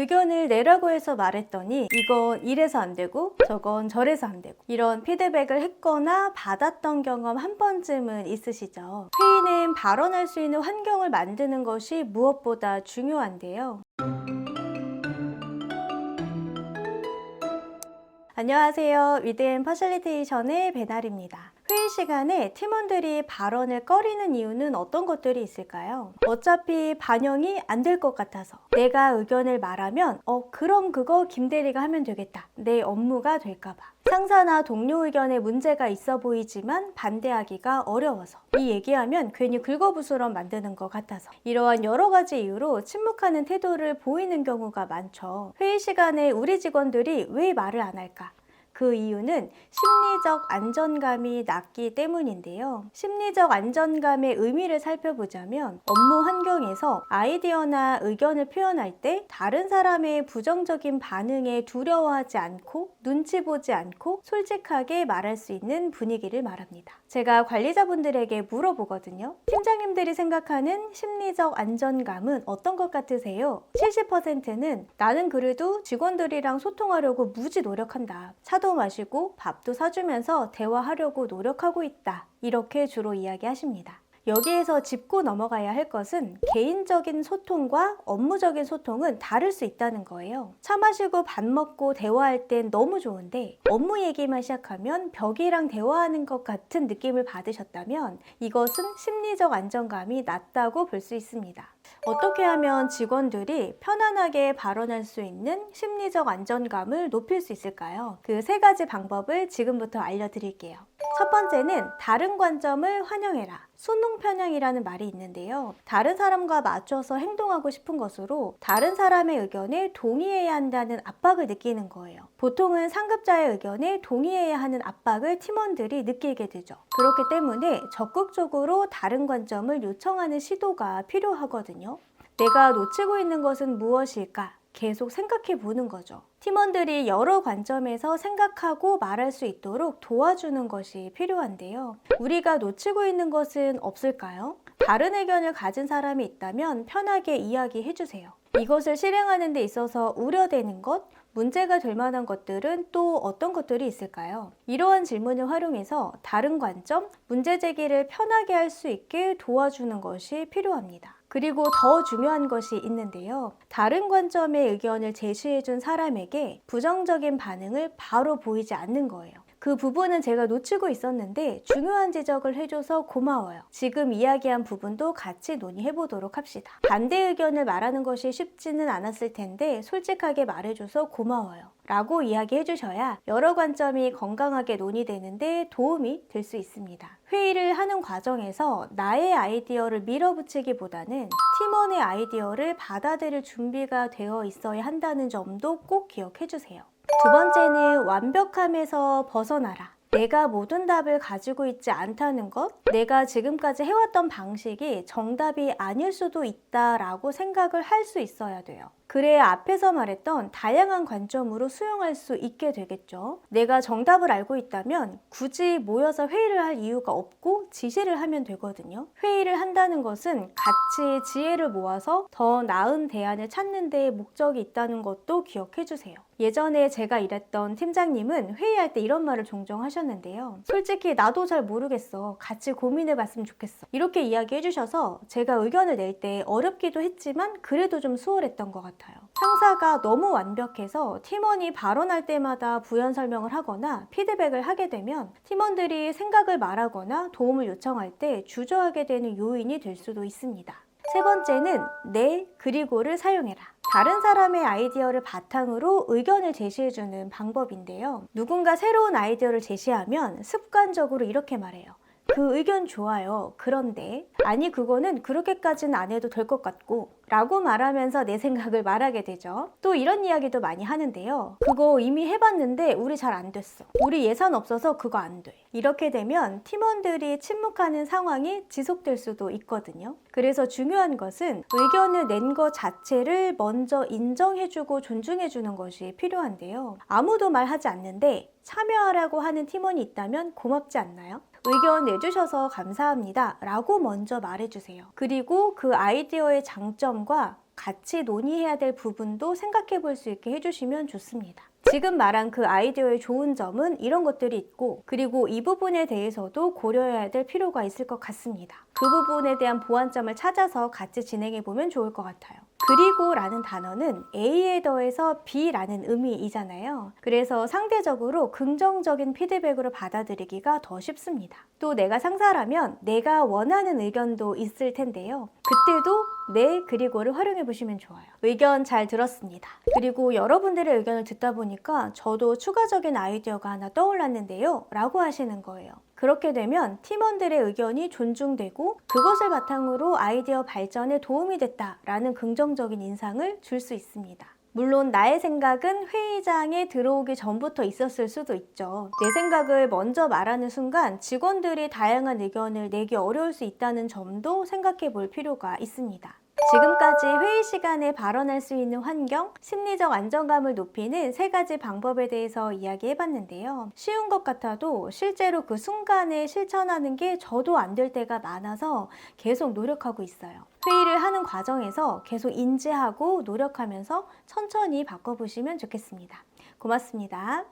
의견을 내라고 해서 말했더니 이건 이래서 안 되고 저건 저래서 안 되고 이런 피드백을 했거나 받았던 경험 한 번쯤은 있으시죠? 회의는 발언할 수 있는 환경을 만드는 것이 무엇보다 중요한데요. 안녕하세요. 위드앤 퍼실리테이션의 배나리입니다. 회의 시간에 팀원들이 발언을 꺼리는 이유는 어떤 것들이 있을까요? 어차피 반영이 안 될 것 같아서 내가 의견을 말하면 그럼 그거 김대리가 하면 되겠다. 내 업무가 될까봐. 상사나 동료 의견에 문제가 있어 보이지만 반대하기가 어려워서 이 얘기하면 괜히 긁어부스럼 만드는 것 같아서 이러한 여러 가지 이유로 침묵하는 태도를 보이는 경우가 많죠. 회의 시간에 우리 직원들이 왜 말을 안 할까? 그 이유는 심리적 안정감이 낮기 때문인데요. 심리적 안정감의 의미를 살펴보자면 업무 환경에서 아이디어나 의견을 표현할 때 다른 사람의 부정적인 반응에 두려워하지 않고 눈치 보지 않고 솔직하게 말할 수 있는 분위기를 말합니다. 제가 관리자분들에게 물어보거든요. 팀장님들이 생각하는 심리적 안정감은 어떤 것 같으세요? 70%는 나는 그래도 직원들이랑 소통하려고 무지 노력한다. 차도 마시고 밥도 사주면서 대화하려고 노력하고 있다. 이렇게 주로 이야기하십니다. 여기에서 짚고 넘어가야 할 것은 개인적인 소통과 업무적인 소통은 다를 수 있다는 거예요. 차 마시고 밥 먹고 대화할 땐 너무 좋은데 업무 얘기만 시작하면 벽이랑 대화하는 것 같은 느낌을 받으셨다면 이것은 심리적 안정감이 낮다고 볼 수 있습니다. 어떻게 하면 직원들이 편안하게 발언할 수 있는 심리적 안정감을 높일 수 있을까요? 그 세 가지 방법을 지금부터 알려드릴게요. 첫 번째는 다른 관점을 환영해라. 수능편향이라는 말이 있는데요. 다른 사람과 맞춰서 행동하고 싶은 것으로 다른 사람의 의견에 동의해야 한다는 압박을 느끼는 거예요. 보통은 상급자의 의견에 동의해야 하는 압박을 팀원들이 느끼게 되죠. 그렇기 때문에 적극적으로 다른 관점을 요청하는 시도가 필요하거든요. 내가 놓치고 있는 것은 무엇일까? 계속 생각해 보는 거죠. 팀원들이 여러 관점에서 생각하고 말할 수 있도록 도와주는 것이 필요한데요. 우리가 놓치고 있는 것은 없을까요? 다른 의견을 가진 사람이 있다면 편하게 이야기해 주세요. 이것을 실행하는 데 있어서 우려되는 것, 문제가 될 만한 것들은 또 어떤 것들이 있을까요? 이러한 질문을 활용해서 다른 관점, 문제 제기를 편하게 할 수 있게 도와주는 것이 필요합니다. 그리고 더 중요한 것이 있는데요. 다른 관점의 의견을 제시해준 사람에게 부정적인 반응을 바로 보이지 않는 거예요. 그 부분은 제가 놓치고 있었는데 중요한 지적을 해줘서 고마워요. 지금 이야기한 부분도 같이 논의해보도록 합시다. 반대 의견을 말하는 것이 쉽지는 않았을 텐데 솔직하게 말해줘서 고마워요. 라고 이야기해 주셔야 여러 관점이 건강하게 논의되는데 도움이 될 수 있습니다. 회의를 하는 과정에서 나의 아이디어를 밀어붙이기보다는 팀원의 아이디어를 받아들일 준비가 되어 있어야 한다는 점도 꼭 기억해 주세요. 두 번째는 완벽함에서 벗어나라. 내가 모든 답을 가지고 있지 않다는 것, 내가 지금까지 해왔던 방식이 정답이 아닐 수도 있다라고 생각을 할 수 있어야 돼요. 그래야 앞에서 말했던 다양한 관점으로 수용할 수 있게 되겠죠. 내가 정답을 알고 있다면 굳이 모여서 회의를 할 이유가 없고 지시를 하면 되거든요. 회의를 한다는 것은 같이 지혜를 모아서 더 나은 대안을 찾는 데 목적이 있다는 것도 기억해 주세요. 예전에 제가 일했던 팀장님은 회의할 때 이런 말을 종종 하셨는데요. 솔직히 나도 잘 모르겠어. 같이 고민해 봤으면 좋겠어. 이렇게 이야기해 주셔서 제가 의견을 낼 때 어렵기도 했지만 그래도 좀 수월했던 것 같아요. 상사가 너무 완벽해서 팀원이 발언할 때마다 부연 설명을 하거나 피드백을 하게 되면 팀원들이 생각을 말하거나 도움을 요청할 때 주저하게 되는 요인이 될 수도 있습니다. 세 번째는 네, 그리고를 사용해라. 다른 사람의 아이디어를 바탕으로 의견을 제시해주는 방법인데요. 누군가 새로운 아이디어를 제시하면 습관적으로 이렇게 말해요. 그 의견 좋아요. 그런데 아니 그거는 그렇게까지는 안 해도 될 것 같고 라고 말하면서 내 생각을 말하게 되죠. 또 이런 이야기도 많이 하는데요. 그거 이미 해봤는데 우리 잘 안 됐어. 우리 예산 없어서 그거 안 돼. 이렇게 되면 팀원들이 침묵하는 상황이 지속될 수도 있거든요. 그래서 중요한 것은 의견을 낸 것 자체를 먼저 인정해주고 존중해주는 것이 필요한데요. 아무도 말하지 않는데 참여하라고 하는 팀원이 있다면 고맙지 않나요? 의견 내주셔서 감사합니다 라고 먼저 말해주세요. 그리고 그 아이디어의 장점과 같이 논의해야 될 부분도 생각해 볼 수 있게 해주시면 좋습니다. 지금 말한 그 아이디어의 좋은 점은 이런 것들이 있고, 그리고 이 부분에 대해서도 고려해야 될 필요가 있을 것 같습니다. 그 부분에 대한 보완점을 찾아서 같이 진행해 보면 좋을 것 같아요. 그리고 라는 단어는 A에 더해서 B라는 의미이잖아요. 그래서 상대적으로 긍정적인 피드백으로 받아들이기가 더 쉽습니다. 또 내가 상사라면 내가 원하는 의견도 있을 텐데요. 그때도 네 그리고를 활용해 보시면 좋아요. 의견 잘 들었습니다. 그리고 여러분들의 의견을 듣다 보니까 저도 추가적인 아이디어가 하나 떠올랐는데요 라고 하시는 거예요. 그렇게 되면 팀원들의 의견이 존중되고 그것을 바탕으로 아이디어 발전에 도움이 됐다라는 긍정적인 인상을 줄 수 있습니다. 물론 나의 생각은 회의장에 들어오기 전부터 있었을 수도 있죠. 내 생각을 먼저 말하는 순간 직원들이 다양한 의견을 내기 어려울 수 있다는 점도 생각해 볼 필요가 있습니다. 지금까지 회의 시간에 발언할 수 있는 환경, 심리적 안정감을 높이는 3가지 방법에 대해서 이야기해봤는데요. 쉬운 것 같아도 실제로 그 순간에 실천하는 게 저도 안 될 때가 많아서 계속 노력하고 있어요. 회의를 하는 과정에서 계속 인지하고 노력하면서 천천히 바꿔보시면 좋겠습니다. 고맙습니다.